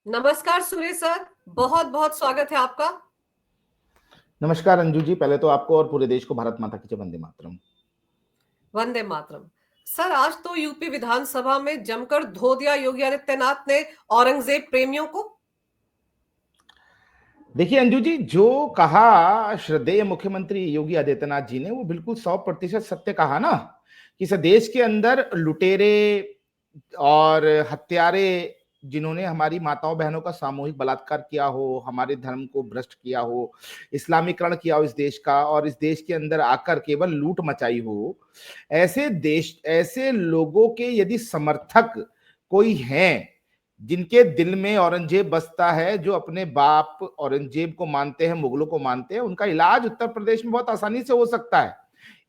नमस्कार सुरेश सर, बहुत बहुत स्वागत है आपका। नमस्कार अंजू जी, पहले तो आपको और पूरे देश को भारत माता की जय, वंदे मातरम। वंदे मातरम। सर, आज तो यूपी विधानसभा में जमकर धो दिया योगी आदित्यनाथ ने औरंगजेब प्रेमियों को। देखिए अंजू जी, जो कहा श्रद्धेय मुख्यमंत्री योगी आदित्यनाथ जी ने वो बिल्कुल 100% सत्य कहा ना। कि इस देश के अंदर लुटेरे और हत्यारे जिन्होंने हमारी माताओं बहनों का सामूहिक बलात्कार किया हो, हमारे धर्म को भ्रष्ट किया हो, इस्लामीकरण किया हो इस देश का, और इस देश के अंदर आकर केवल लूट मचाई हो, ऐसे लोगों के यदि समर्थक कोई हैं जिनके दिल में औरंगजेब बसता है, जो अपने बाप औरंगजेब को मानते हैं, मुगलों को मानते हैं, उनका इलाज उत्तर प्रदेश में बहुत आसानी से हो सकता है।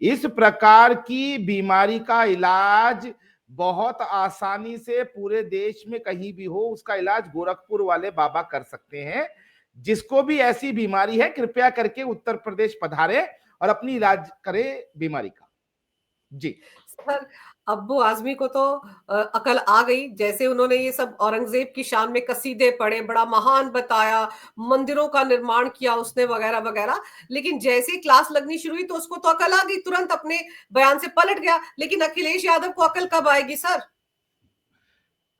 इस प्रकार की बीमारी का इलाज बहुत आसानी से पूरे देश में कहीं भी हो, उसका इलाज गोरखपुर वाले बाबा कर सकते हैं। जिसको भी ऐसी बीमारी है, कृपया करके उत्तर प्रदेश पधारे और अपनी इलाज करे बीमारी का। जी सर, अब्बू आजमी को तो अकल आ गई, जैसे उन्होंने ये सब औरंगजेब की शान में कसीदे पढ़े, बड़ा महान बताया, मंदिरों का निर्माण किया उसने वगैरह वगैरह। लेकिन जैसे ही क्लास लगनी शुरू हुई तो उसको तो अकल आ गई, तुरंत अपने बयान से पलट गया। लेकिन अखिलेश यादव को अकल कब आएगी सर?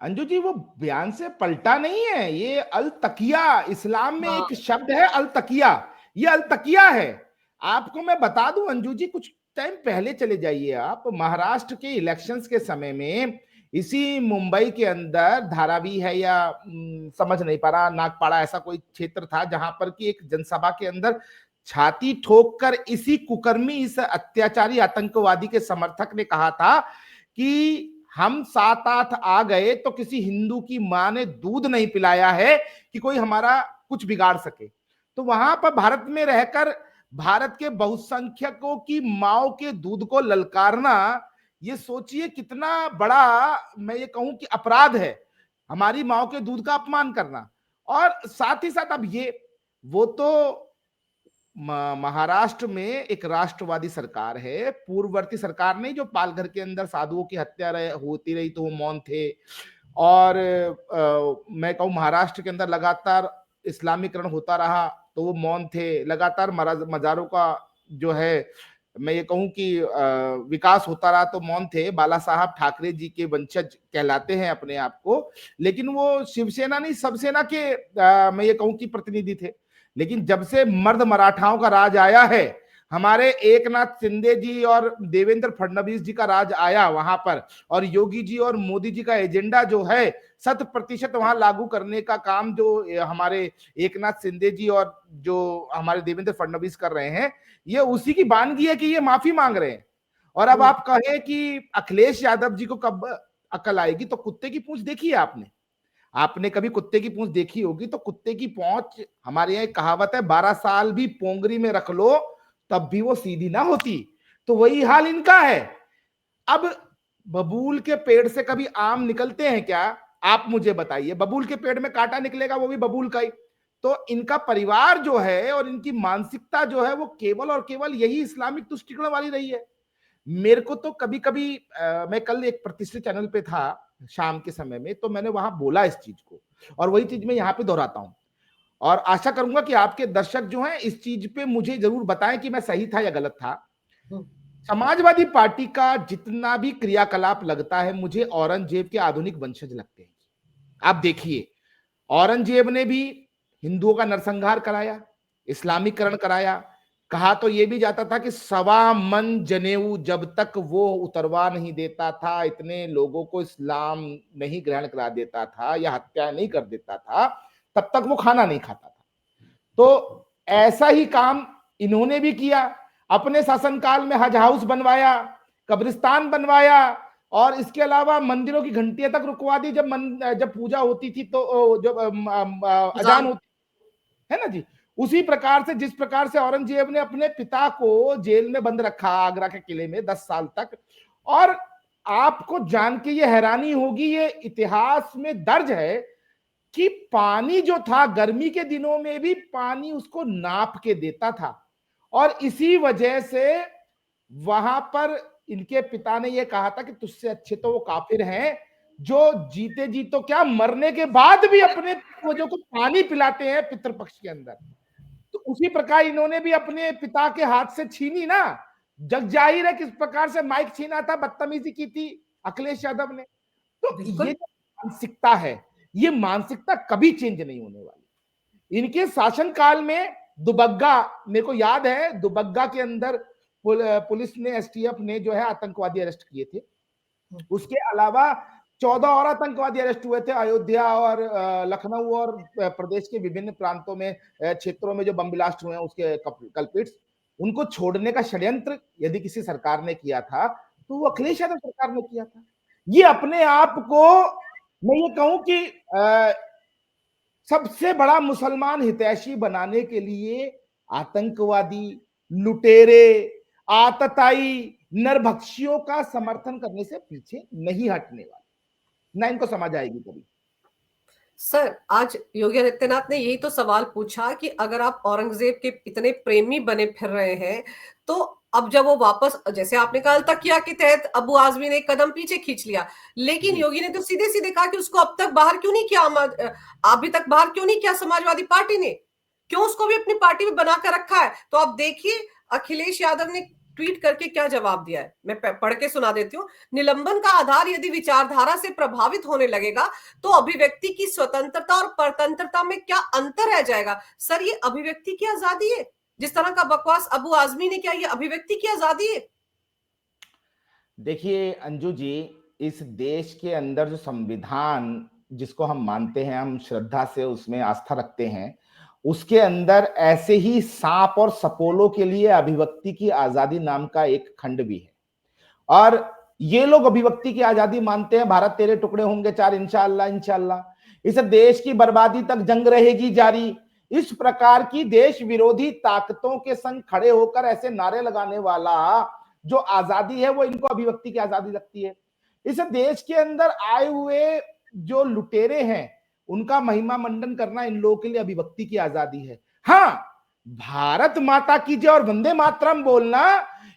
अंजू जी, वो बयान से पलटा नहीं है, ये अल तकिया, इस्लाम में हाँ। एक शब्द है अल तकिया। ये अल तकिया है। आपको मैं बता दूं अंजू जी, कुछ टाइम पहले चले जाइए आप महाराष्ट्र के इलेक्शंस के समय में, इसी मुंबई के अंदर धारावी है या समझ नहीं पा रहा, नागपाड़ा ऐसा कोई क्षेत्र था जहां पर कि एक जनसभा के अंदर छाती ठोक कर इसी कुकर्मी, इस अत्याचारी आतंकवादी के समर्थक ने कहा था कि हम 7-8 आ गए तो किसी हिंदू की मां ने दूध नहीं पिलाया है कि कोई हमारा कुछ बिगाड़ सके। तो वहां पर भारत में रहकर भारत के बहुसंख्यकों की माओ के दूध को ललकारना, ये सोचिए कितना बड़ा, मैं ये कहूं कि अपराध है, हमारी माओ के दूध का अपमान करना। और साथ ही साथ अब ये, वो तो महाराष्ट्र में एक राष्ट्रवादी सरकार है, पूर्ववर्ती सरकार नहीं, जो पालघर के अंदर साधुओं की हत्या होती रही तो वो मौन थे। और मैं कहूं महाराष्ट्र के अंदर लगातार इस्लामीकरण होता रहा तो वो मौन थे, लगातार मजारों का जो है, मैं ये कहूं कि विकास होता रहा तो मौन थे। बाला साहब ठाकरे जी के वंशज कहलाते हैं अपने आप को, लेकिन वो शिवसेना नहीं सबसेना के मैं ये कहूं कि प्रतिनिधि थे। लेकिन जब से मर्द मराठाओं का राज आया है, हमारे एकनाथ शिंदे जी और देवेंद्र फडणवीस जी का राज आया वहां पर, और योगी जी और मोदी जी का एजेंडा जो है 100% वहां लागू करने का काम जो हमारे एकनाथ शिंदे जी और जो हमारे देवेंद्र फडणवीस कर रहे हैं, ये उसी की बानगी है कि ये माफी मांग रहे हैं। और अब आप कहें कि अखिलेश यादव जी को कब अकल आएगी, तो कुत्ते की पूंछ देखी है आपने? आपने कभी कुत्ते की पूंछ देखी होगी तो कुत्ते की पूंछ, हमारे यहाँ एक कहावत है, 12 साल भी पोंगरी में रख लो तब भी वो सीधी ना होती। तो वही हाल इनका है। अब बबूल के पेड़ से कभी आम निकलते हैं क्या? आप मुझे बताइए, बबूल के पेड़ में कांटा निकलेगा, वो भी बबूल का ही। तो इनका परिवार जो है और इनकी मानसिकता जो है वो केवल और केवल यही इस्लामिक तुष्टिकरण वाली रही है। मेरे को तो कभी कभी मैं कल एक प्रतिष्ठित चैनल पे था शाम के समय में, तो मैंने वहां बोला इस चीज को, और वही चीज मैं यहाँ पे दोहराता हूँ। और आशा करूंगा कि आपके दर्शक जो हैं इस चीज पे मुझे जरूर बताएं कि मैं सही था या गलत था। समाजवादी पार्टी का जितना भी क्रियाकलाप लगता है, मुझे औरंगजेब के आधुनिक वंशज लगते हैं। आप देखिए, औरंगजेब ने भी हिंदुओं का नरसंहार कराया, इस्लामीकरण कराया। कहा तो यह भी जाता था कि 1.25 मन जनेऊ जब तक वो उतरवा नहीं देता था, इतने लोगों को इस्लाम नहीं ग्रहण करा देता था या हत्या नहीं कर देता था, तब तक वो खाना नहीं खाता था। तो ऐसा ही काम इन्होंने भी किया। अपने शासनकाल में हज हाउस बनवाया, कब्रिस्तान बनवाया, और इसके अलावा मंदिरों की घंटियां तक रुकवा दी जब पूजा होती थी, तो जब अजान होती है ना जी। उसी प्रकार से, जिस प्रकार से औरंगजेब ने अपने पिता को जेल में बंद रखा आगरा के किले में 10 साल तक। और आपको जान के ये हैरानी होगी, ये इतिहास में दर्ज है कि पानी जो था गर्मी के दिनों में भी पानी उसको नाप के देता था। और इसी वजह से वहां पर इनके पिता ने यह कहा था कि तुझसे अच्छे तो वो काफिर हैं जो जीते जी तो क्या, मरने के बाद भी अपने पूर्वजों को पानी पिलाते हैं पितृपक्ष के अंदर। तो उसी प्रकार इन्होंने भी अपने पिता के हाथ से छीनी ना। जग जाहिर है किस प्रकार से माइक छीना था, बदतमीजी की थी अखिलेश यादव ने। तो ये बिल्कुल। जो मानसिकता है, ये मानसिकता कभी चेंज नहीं होने वाली। इनके शासनकाल में दुबग्गा, मेरे को याद है दुबग्गा के अंदर पुलिस ने, एसटीएफ ने जो है आतंकवादी अरेस्ट किए थे। उसके अलावा 14 और आतंकवादी अरेस्ट हुए थे अयोध्या और लखनऊ और प्रदेश के विभिन्न प्रांतों में, क्षेत्रों में जो बम ब्लास्ट हुए हैं उसके कल्पिट्स। उनको छोड़ने का षड्यंत्र यदि किसी सरकार ने किया था तो वो अखिलेश यादव सरकार ने किया था। ये अपने आप को, मैं ये कहूं कि सबसे बड़ा मुसलमान हितैषी बनाने के लिए आतंकवादी, लुटेरे, आतताई, नरभक्षियों का समर्थन करने से पीछे नहीं हटने वाले, ना इनको समझ आएगी कभी। सर, आज योगी आदित्यनाथ ने यही तो सवाल पूछा कि अगर आप औरंगजेब के इतने प्रेमी बने फिर रहे हैं, तो अब जब वो वापस, जैसे आपने कहा तकिया के तहत अबू आजमी ने एक कदम पीछे खींच लिया, लेकिन जी योगी ने तो सीधे सीधे कहा कि उसको अब तक बाहर क्यों नहीं किया, अभी तक बाहर क्यों नहीं किया समाजवादी पार्टी ने, क्यों उसको भी अपनी पार्टी में बनाकर रखा है। तो आप देखिए अखिलेश यादव ने ट्वीट करके क्या जवाब दिया है, मैं पढ़ के सुना देती हूँ। निलंबन का आधार यदि विचारधारा से प्रभावित होने लगेगा तो अभिव्यक्ति की स्वतंत्रता और परतंत्रता में क्या अंतर रह जाएगा। सर, ये अभिव्यक्ति की आजादी है? जिस तरह का बकवास अबू आजमी ने किया, ये अभिव्यक्ति की आजादी है? देखिए अंजू जी, इस देश के अंदर जो संविधान जिसको हम मानते हैं, हम श्रद्धा से उसमें आस्था रखते हैं, उसके अंदर ऐसे ही सांप और सपोलों के लिए अभिव्यक्ति की आजादी नाम का एक खंड भी है। और ये लोग अभिव्यक्ति की आजादी मानते हैं, भारत तेरे टुकड़े होंगे चार, इंशाअल्लाह इंशाअल्लाह, इस देश की बर्बादी तक जंग रहेगी जारी। इस प्रकार की देश विरोधी ताकतों के संग खड़े होकर ऐसे नारे लगाने वाला जो आजादी है वो इनको अभिव्यक्ति की आजादी लगती है। इस देश के अंदर आए हुए जो लुटेरे हैं उनका महिमा मंडन करना इन लोगों के लिए अभिव्यक्ति की आजादी है। हाँ, भारत माता की जय और वंदे मातरम बोलना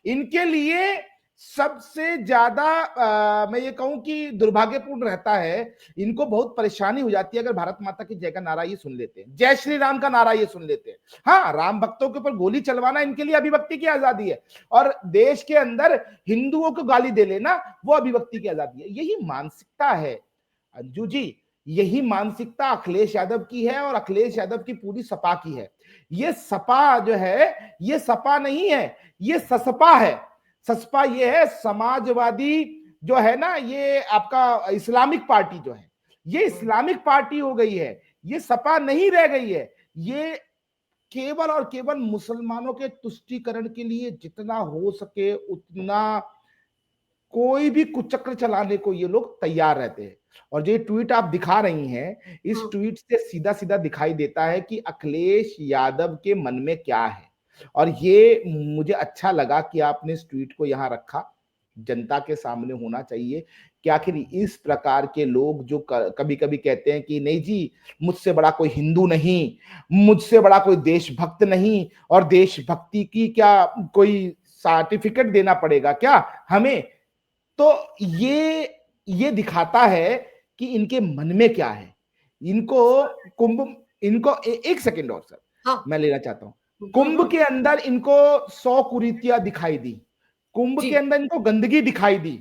इनके लिए सबसे ज्यादा मैं ये कहूं कि दुर्भाग्यपूर्ण रहता है। इनको बहुत परेशानी हो जाती है अगर भारत माता की जय का नारा ये सुन लेते हैं, जय श्री राम का नारा ये सुन लेते हैं। हाँ, राम भक्तों के ऊपर गोली चलवाना इनके लिए अभिव्यक्ति की आजादी है, और देश के अंदर हिंदुओं को गाली दे लेना वो अभिव्यक्ति की आजादी है। यही मानसिकता है अंजू जी, यही मानसिकता अखिलेश यादव की है और अखिलेश यादव की पूरी सपा की है। ये सपा जो है ये सपा नहीं है, ये ससपा है। ससपा ये है समाजवादी जो है ना, ये आपका इस्लामिक पार्टी जो है, ये इस्लामिक पार्टी हो गई है, ये सपा नहीं रह गई है। ये केवल और केवल मुसलमानों के तुष्टीकरण के लिए जितना हो सके उतना कोई भी कुचक्र चलाने को ये लोग तैयार रहते हैं। और जो ट्वीट आप दिखा रही हैं, इस ट्वीट से सीधा सीधा दिखाई देता है कि अखिलेश यादव के मन में क्या है। और ये मुझे अच्छा लगा कि आपने इस ट्वीट को यहां रखा, जनता के सामने होना चाहिए कि आखिर इस प्रकार के लोग जो कभी कभी कहते हैं कि नहीं जी मुझसे बड़ा कोई हिंदू नहीं, मुझसे बड़ा कोई देशभक्त नहीं, और देशभक्ति की क्या कोई सर्टिफिकेट देना पड़ेगा क्या हमें। तो ये दिखाता है कि इनके मन में क्या है। इनको कुंभ, इनको एक सेकंड और सर हाँ। मैं लेना चाहता हूं। कुंभ के अंदर इनको 100 कुरीतियां दिखाई दी, कुंभ जी। के अंदर इनको गंदगी दिखाई दी,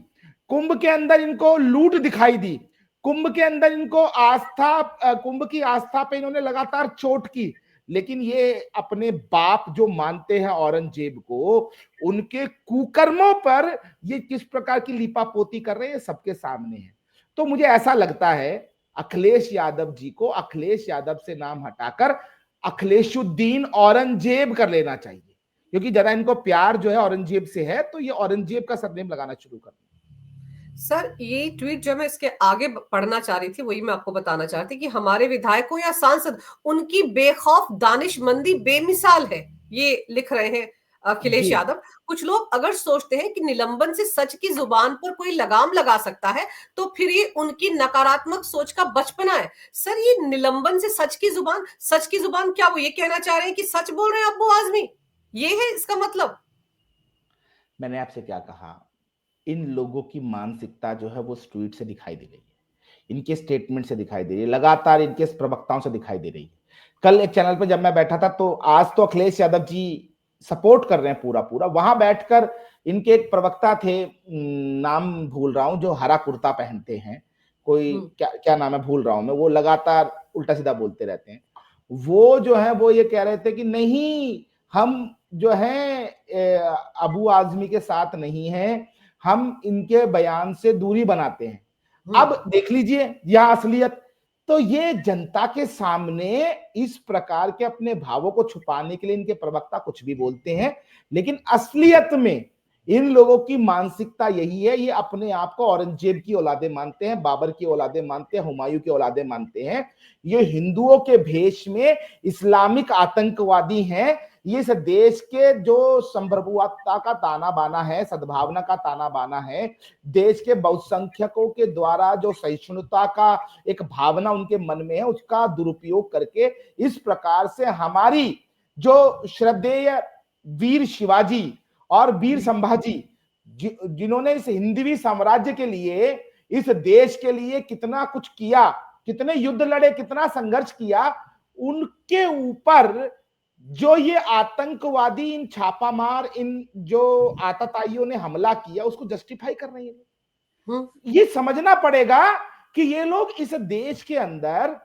कुंभ के अंदर इनको लूट दिखाई दी, कुंभ के अंदर इनको आस्था, कुंभ की आस्था पे इन्होंने लगातार चोट की। लेकिन ये अपने बाप जो मानते हैं औरंगजेब को, उनके कुकर्मों पर ये किस प्रकार की लीपापोती कर रहे हैं सबके सामने है। तो मुझे ऐसा लगता है अखिलेश यादव जी को अखिलेश यादव से नाम हटाकर अखिलेशुद्दीन औरंगजेब कर लेना चाहिए, क्योंकि जरा इनको प्यार जो है औरंगजेब से है, तो ये औरंगजेब का सरनेम लगाना शुरू कर। सर, ये ट्वीट जो मैं इसके आगे पढ़ना चाह रही थी वही मैं आपको बताना चाहती कि हमारे विधायकों या सांसद, उनकी बेखौफ दानिशमंदी बेमिसाल है, ये लिख रहे हैं अखिलेश जी यादव। कुछ लोग अगर सोचते हैं कि निलंबन से सच की जुबान पर कोई लगाम लगा सकता है तो फिर ये उनकी नकारात्मक सोच का बचपना है। सर, ये निलंबन से सच की जुबान, सच की जुबान क्या वो ये कहना चाह रहे हैं कि सच बोल रहे हैं अब्बू आजमी? ये है इसका मतलब? मैंने आपसे क्या कहा, इन लोगों की मानसिकता जो है वो स्ट्रीट से दिखाई दे रही है। इनके स्टेटमेंट से दिखाई दे रही है, लगातार इनके प्रवक्ताओं से दिखाई दे रही है। कल एक चैनल पर जब मैं बैठा था तो आज तो अखिलेश यादव जी सपोर्ट कर रहे हैं पूरा पूरा, वहां बैठकर इनके एक प्रवक्ता थे, नाम भूल रहा हूं, जो हरा कुर्ता पहनते हैं, कोई हम्म। क्या क्या नाम है भूल रहा हूं मैं, वो लगातार उल्टा सीधा बोलते रहते हैं। वो जो है वो ये कह रहे थे कि नहीं, हम जो है अबू आजमी के साथ नहीं है, हम इनके बयान से दूरी बनाते हैं। हम्म। अब देख लीजिए यह असलियत। तो ये जनता के सामने इस प्रकार के अपने भावों को छुपाने के लिए इनके प्रवक्ता कुछ भी बोलते हैं, लेकिन असलियत में इन लोगों की मानसिकता यही है, ये अपने आप को औरंगजेब की औलादे मानते हैं, बाबर की औलादे मानते हैं, हुमायूं की औलादे मानते हैं। ये हिंदुओं के भेष में इस्लामिक आतंकवादी हैं। ये इस देश के जो संप्रभुता का ताना बाना है, सद्भावना का ताना बाना है, देश के बहुसंख्यकों के द्वारा जो सहिष्णुता का एक भावना उनके मन में है, उसका दुरुपयोग करके इस प्रकार से हमारी जो श्रद्धेय वीर शिवाजी और वीर संभाजी, जिन्होंने इस हिंदवी साम्राज्य के लिए, इस देश के लिए कितना कुछ किया, कितने युद्ध लड़े, कितना संघर्ष किया, उनके ऊपर जो ये आतंकवादी, इन छापामार, इन जो आतताइयों ने हमला किया, उसको जस्टिफाई कर रही है। हम्म। ये समझना पड़ेगा कि ये लोग इस देश के अंदर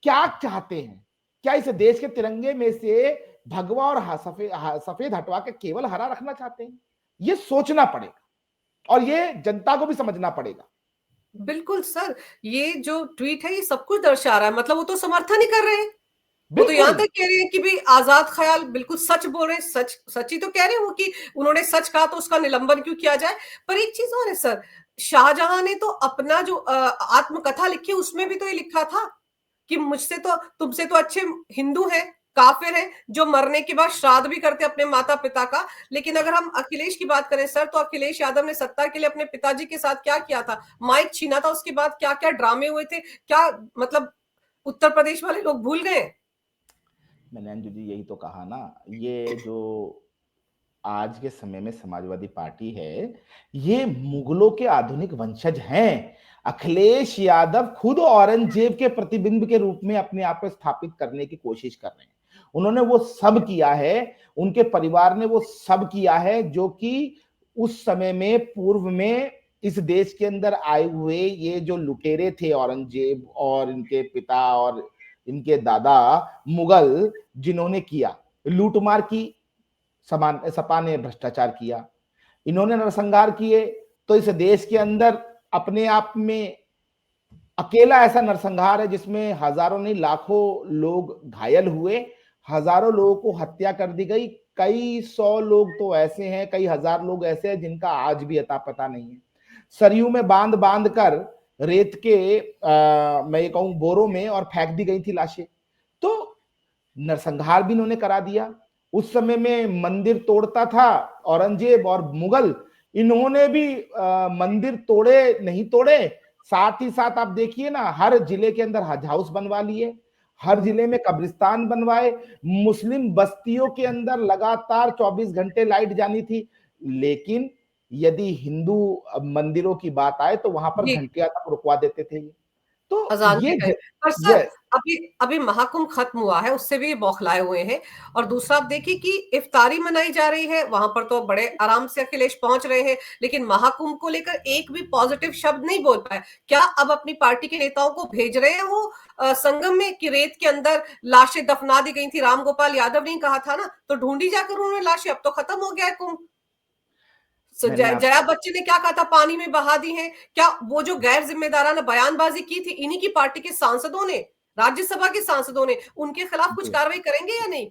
क्या चाहते हैं। क्या इस देश के तिरंगे में से भगवा और सफेद हटवा के केवल हरा रखना चाहते हैं? ये सोचना पड़ेगा और ये जनता को भी समझना पड़ेगा। बिल्कुल सर, ये जो ट्वीट है ये सब कुछ दर्शा रहा है, मतलब वो तो समर्थन ही कर रहे हैं। वो तो यहां बिल्कुल। तक कह रहे हैं कि भाई आजाद ख्याल बिल्कुल सच बोल रहे हैं, सच सच ही तो कह रहे हैं वो कि उन्होंने सच कहा तो उसका निलंबन क्यों किया जाए। पर एक चीज और है सर, शाहजहां ने तो अपना जो आत्मकथा लिखी उसमें भी तो ये लिखा था कि मुझसे तो, तुमसे तो अच्छे हिंदू हैं, काफिर हैं, जो मरने के बाद श्राद्ध भी करते अपने माता पिता का। लेकिन अगर हम अखिलेश की बात करें सर, तो अखिलेश यादव ने सत्ता के लिए अपने पिताजी के साथ क्या किया था, माइक छीना था, उसके बाद क्या क्या ड्रामे हुए थे, क्या मतलब उत्तर प्रदेश वाले लोग भूल गए। मैंने अंजू जी यही तो कहा ना, ये जो आज के समय में समाजवादी पार्टी है, ये मुगलों के आधुनिक वंशज हैं। अखिलेश यादव खुद औरंगजेब के प्रतिबिंब के रूप में अपने आप को स्थापित करने की कोशिश कर रहे हैं। उन्होंने वो सब किया है, उनके परिवार ने वो सब किया है जो कि उस समय में, पूर्व में इस देश के अंदर आए हुए ये जो लुटेरे थे, औरंगजेब और इनके पिता और इनके दादा मुगल, जिन्होंने किया, लूटमार की, सपा ने भ्रष्टाचार किया, इन्होंने नरसंहार किए। तो इस देश के अंदर अपने आप में अकेला ऐसा नरसंहार है जिसमें हजारों नहीं लाखों लोग घायल हुए, हजारों लोगों को हत्या कर दी गई, कई सौ लोग तो ऐसे हैं, कई हजार लोग ऐसे हैं जिनका आज भी अता पता नहीं है। सरयू में बांध बांध कर रेत के मैं ये कहूं बोरों में और फेंक दी गई थी लाशें। तो नरसंहार भी इन्होंने करा दिया। उस समय में मंदिर तोड़ता था औरंगजेब और मुगल, इन्होंने भी मंदिर तोड़े नहीं तोड़े, साथ ही साथ आप देखिए ना, हर जिले के अंदर हज हाउस बनवा लिए, हर जिले में कब्रिस्तान बनवाए, मुस्लिम बस्तियों के अंदर लगातार 24 घंटे लाइट जानी थी। लेकिन यदि हिंदू मंदिरों की बात आए तो वहां पर जी, घंटियां तक रुकवा देते थे ये। तो अजान ये के टाइम। पर सर, ये अभी अभी महाकुंभ खत्म हुआ है, उससे भी बौखलाए हुए हैं। और दूसरा आप देखिए कि इफ्तारी मनाई जा रही है, वहां पर तो बड़े आराम से अखिलेश पहुंच रहे हैं, लेकिन महाकुंभ को लेकर एक भी पॉजिटिव शब्द नहीं बोल पाए। क्या अब अपनी पार्टी के नेताओं को भेज रहे हैं वो संगम में, कि रेत के अंदर लाशें दफना दी गई थी, राम गोपाल यादव ने कहा था ना, तो ढूंढी जाकर उन्होंने लाशें, अब तो खत्म हो गया है कुंभ। मैंने आप जया बच्चन ने क्या कहा था, पानी में बहा दी है। क्या वो जो गैर जिम्मेदाराना बयानबाजी की थी इन्हीं की पार्टी के सांसदों ने, राज्यसभा के सांसदों ने, उनके खिलाफ कुछ कार्रवाई करेंगे या नहीं।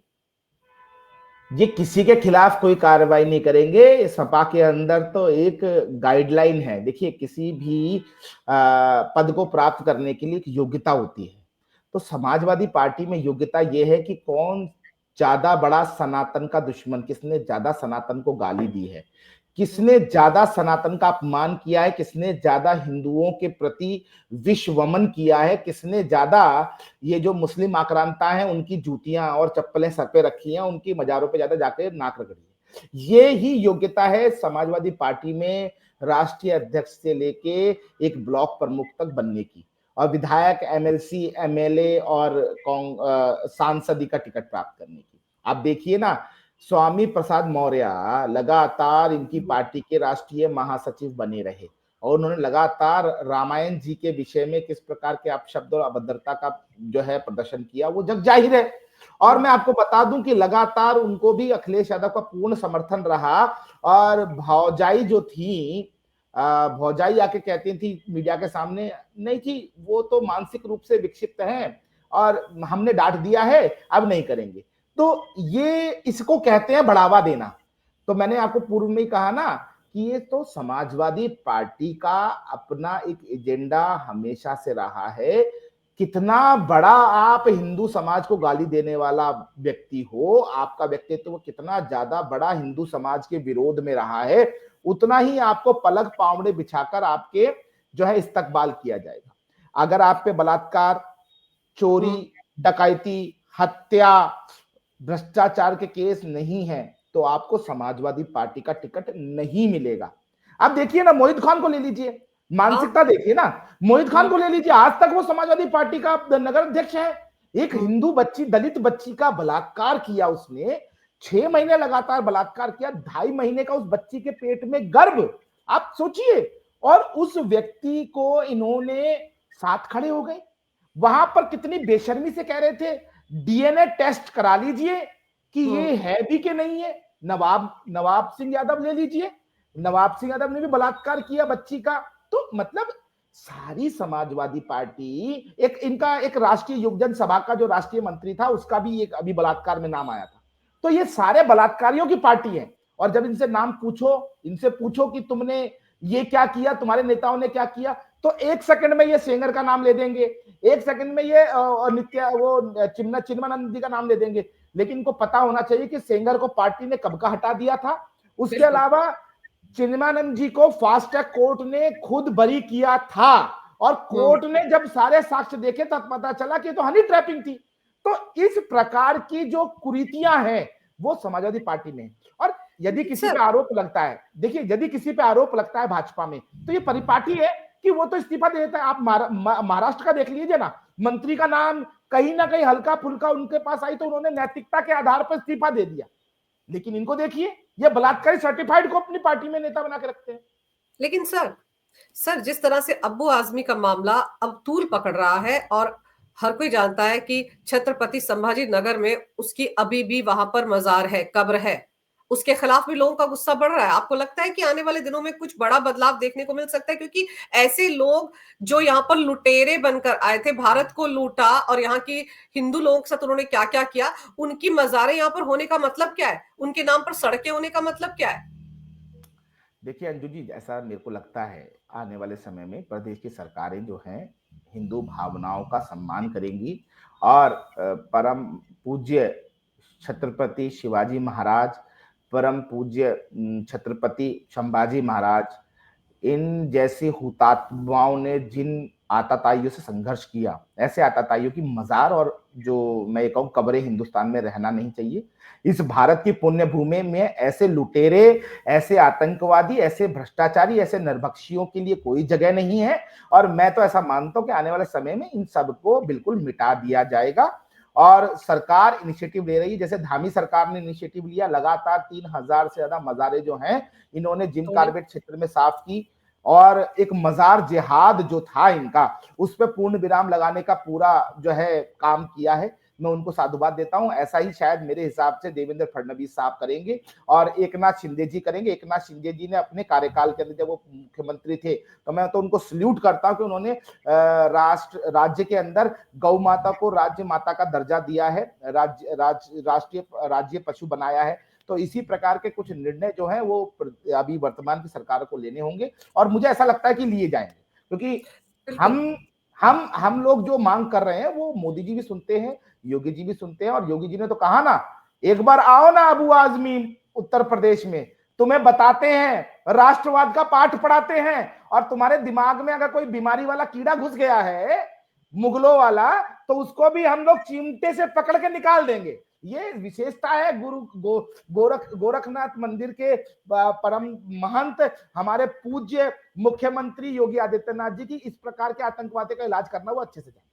ये किसी के खिलाफ कोई कार्रवाई नहीं करेंगे। सपा के अंदर तो एक गाइडलाइन है, देखिए किसी भी पद को प्राप्त करने के लिए एक योग्यता होती है। तो समाजवादी पार्टी में योग्यता यह है कि कौन ज्यादा बड़ा सनातन का दुश्मन, किसने ज्यादा सनातन को गाली दी है, किसने ज्यादा सनातन का अपमान किया है, किसने ज्यादा हिंदुओं के प्रति विश्वमन किया है, किसने ज्यादा ये जो मुस्लिम आक्रांता हैं उनकी जूतियां और चप्पलें सर पे रखी हैं, उनकी मजारों पे ज्यादा जाके नाक रगड़ी है। ये ही योग्यता है समाजवादी पार्टी में राष्ट्रीय अध्यक्ष से लेके एक ब्लॉक प्रमुख तक बनने की। और विधायक, एमएलसी, एमएलए और सांसदी का टिकट प्राप्त करने की। आप देखिए ना, स्वामी प्रसाद मौर्य लगातार इनकी पार्टी के राष्ट्रीय महासचिव बने रहे और उन्होंने लगातार रामायण जी के विषय में किस प्रकार के अपशब्द और अभद्रता का जो है प्रदर्शन किया, वो जग जाहिर है। और मैं आपको बता दूं कि लगातार उनको भी अखिलेश यादव का पूर्ण समर्थन रहा। और भौजाई जो थी, भौजाई आके कहती थी मीडिया के सामने, नहीं थी वो तो मानसिक रूप से विक्षिप्त हैं और हमने डांट दिया है, अब नहीं करेंगे। तो ये इसको कहते हैं बढ़ावा देना। तो मैंने आपको पूर्व में ही कहा ना कि ये तो समाजवादी पार्टी का अपना एक एजेंडा हमेशा से रहा है। कितना बड़ा आप हिंदू समाज को गाली देने वाला व्यक्ति हो, आपका व्यक्तित्व कितना ज्यादा बड़ा हिंदू समाज के विरोध में रहा है, उतना ही आपको पलक पावड़े बिछाकर आपके जो है इस्तकबाल किया जाएगा। अगर आप पे बलात्कार, चोरी, डकैती, हत्या, भ्रष्टाचार के केस नहीं है तो आपको समाजवादी पार्टी का टिकट नहीं मिलेगा। अब देखिए ना, मोहित खान को ले लीजिए, मानसिकता देखिए ना, मोहित खान को ले लीजिए, आज तक वो समाजवादी पार्टी का नगर अध्यक्ष है। एक हिंदू बच्ची, दलित बच्ची का बलात्कार किया उसने, 6 महीने लगातार बलात्कार किया, 2.5 महीने का उस बच्ची के पेट में गर्भ, आप सोचिए। और उस व्यक्ति को इन्होंने साथ खड़े हो गए, वहां पर कितनी बेशर्मी से कह रहे थे डीएनए टेस्ट करा लीजिए कि ये है भी कि नहीं है। नवाब सिंह यादव ले लीजिए, नवाब सिंह यादव ने भी बलात्कार किया बच्ची का। तो मतलब सारी समाजवादी पार्टी, एक इनका एक राष्ट्रीय युवजन सभा का जो राष्ट्रीय मंत्री था उसका भी एक अभी बलात्कार में नाम आया था। तो ये सारे बलात्कारियों की पार्टी है। और जब इनसे नाम पूछो, इनसे पूछो कि तुमने ये क्या किया, तुम्हारे नेताओं ने क्या किया, तो 1 सेकंड में ये सेंगर का नाम ले देंगे, 1 सेकंड में ये नित्या वो चिन्मयानंद जी का नाम ले देंगे। लेकिन इनको पता होना चाहिए कि सेंगर को पार्टी ने कब का हटा दिया था। उसके अलावा चिन्मयानंद जी को फास्ट ट्रैक कोर्ट ने खुद बरी किया था और कोर्ट ने जब सारे साक्ष्य देखे तब पता चला कि तो हनी ट्रैपिंग थी। तो इस प्रकार की जो कुरीतियां हैं वो समाजवादी पार्टी में। और यदि किसी पे आरोप लगता है, देखिए यदि किसी पे आरोप लगता है भाजपा में, तो ये परिपाटी है कि वो तो इस्तीफा दे देता है। आप महाराष्ट्र का देख लीजिए ना, मंत्री का नाम कहीं ना कहीं हल्का फुल्का उनके पास आई तो उन्होंने नैतिकता के आधार पर इस्तीफा दे दिया। लेकिन इनको देखिए, ये बलात्कारी सर्टिफाइड को अपनी पार्टी में नेता बना के रखते हैं। लेकिन सर जिस तरह से अब्बू आजमी का मामला अब तूल पकड़ रहा है और हर कोई जानता है कि छत्रपति संभाजी नगर में उसकी अभी भी वहां पर मजार है, कब्र है, उसके खिलाफ भी लोगों का गुस्सा बढ़ रहा है। आपको लगता है कि आने वाले दिनों में कुछ बड़ा बदलाव देखने को मिल सकता है? क्योंकि ऐसे लोग जो यहाँ पर लुटेरे बनकर आए थे, भारत को लूटा और यहाँ की हिंदू लोगों के साथ उन्होंने क्या क्या किया, उनकी मजारें यहाँ पर होने का मतलब क्या है? उनके नाम पर सड़कें होने का मतलब क्या है? देखिए अंजू जी, ऐसा मेरे को लगता है आने वाले समय में प्रदेश की सरकारें जो हैं हिंदू भावनाओं का सम्मान करेंगी और परम पूज्य छत्रपति शिवाजी महाराज, परम पूज्य छत्रपति संभाजी महाराज, इन जैसे हुतात्माओं ने जिन आताताइयों से संघर्ष किया, ऐसे आताताइयों की मजार और जो मैं कहूँ कब्रें हिंदुस्तान में रहना नहीं चाहिए। इस भारत की पुण्य भूमि में ऐसे लुटेरे, ऐसे आतंकवादी, ऐसे भ्रष्टाचारी, ऐसे निर्भक्षियों के लिए कोई जगह नहीं है। और मैं तो ऐसा मानता हूं कि आने वाले समय में इन सबको बिल्कुल मिटा दिया जाएगा। और सरकार इनिशिएटिव ले रही है, जैसे धामी सरकार ने इनिशिएटिव लिया, लगातार 3,000 से ज्यादा मजारे जो हैं इन्होंने जिम कार्बेट क्षेत्र में साफ की और एक मजार जिहाद जो था इनका, उस पर पूर्ण विराम लगाने का पूरा जो है काम किया है। मैं उनको साधुवाद देता हूं। ऐसा ही शायद मेरे हिसाब से देवेंद्र फडणवीस साहब करेंगे और एकनाथ शिंदे जी करेंगे। एकनाथ शिंदे जी ने अपने कार्यकाल के अंदर जब वो मुख्यमंत्री थे तो मैं तो उनको सल्यूट करता हूं कि उन्होंने राज्य के अंदर गौ माता को राज्य माता का दर्जा दिया है, राष्ट्रीय राज्य पशु बनाया है। तो इसी प्रकार के कुछ निर्णय जो हैं वो अभी वर्तमान की सरकार को लेने होंगे और मुझे ऐसा लगता है कि लिए जाएंगे, क्योंकि हम लोग जो मांग कर रहे हैं वो मोदी जी भी सुनते हैं, योगी जी भी सुनते हैं। और योगी जी ने तो कहा ना, एक बार आओ ना अबू आजमी उत्तर प्रदेश में, तुम्हें बताते हैं, राष्ट्रवाद का पाठ पढ़ाते हैं और तुम्हारे दिमाग में अगर कोई बीमारी वाला कीड़ा घुस गया है मुगलों वाला, तो उसको भी हम लोग चिमटे से पकड़ के निकाल देंगे। ये विशेषता है गोरखनाथ मंदिर के परम महंत हमारे पूज्य मुख्यमंत्री योगी आदित्यनाथ जी की। इस प्रकार के आतंकवादी का इलाज करना वो अच्छे से जानते।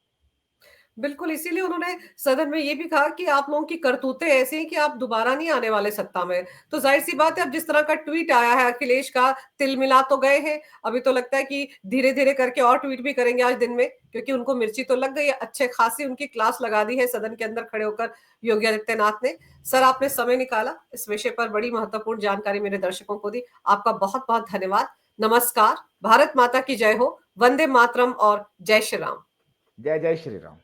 बिल्कुल, इसीलिए उन्होंने सदन में ये भी कहा कि आप लोगों की करतूतें ऐसी हैं कि आप दोबारा नहीं आने वाले सत्ता में। तो ज़ाहिर-सी बात है, अब जिस तरह का ट्वीट आया है अखिलेश का, तिल मिला तो गए हैं। अभी तो लगता है कि धीरे-धीरे करके और ट्वीट भी करेंगे आज दिन में, क्योंकि उनको मिर्ची तो लग गई है। अच्छे खासी उनकी क्लास लगा दी है सदन के अंदर खड़े होकर योगी आदित्यनाथ ने। सर, आपने समय निकाला, इस विषय पर बड़ी महत्वपूर्ण जानकारी मेरे दर्शकों को दी। आपका बहुत-बहुत धन्यवाद। नमस्कार, भारत माता की जय हो, वंदे मातरम और जय श्री राम। जय जय श्री राम।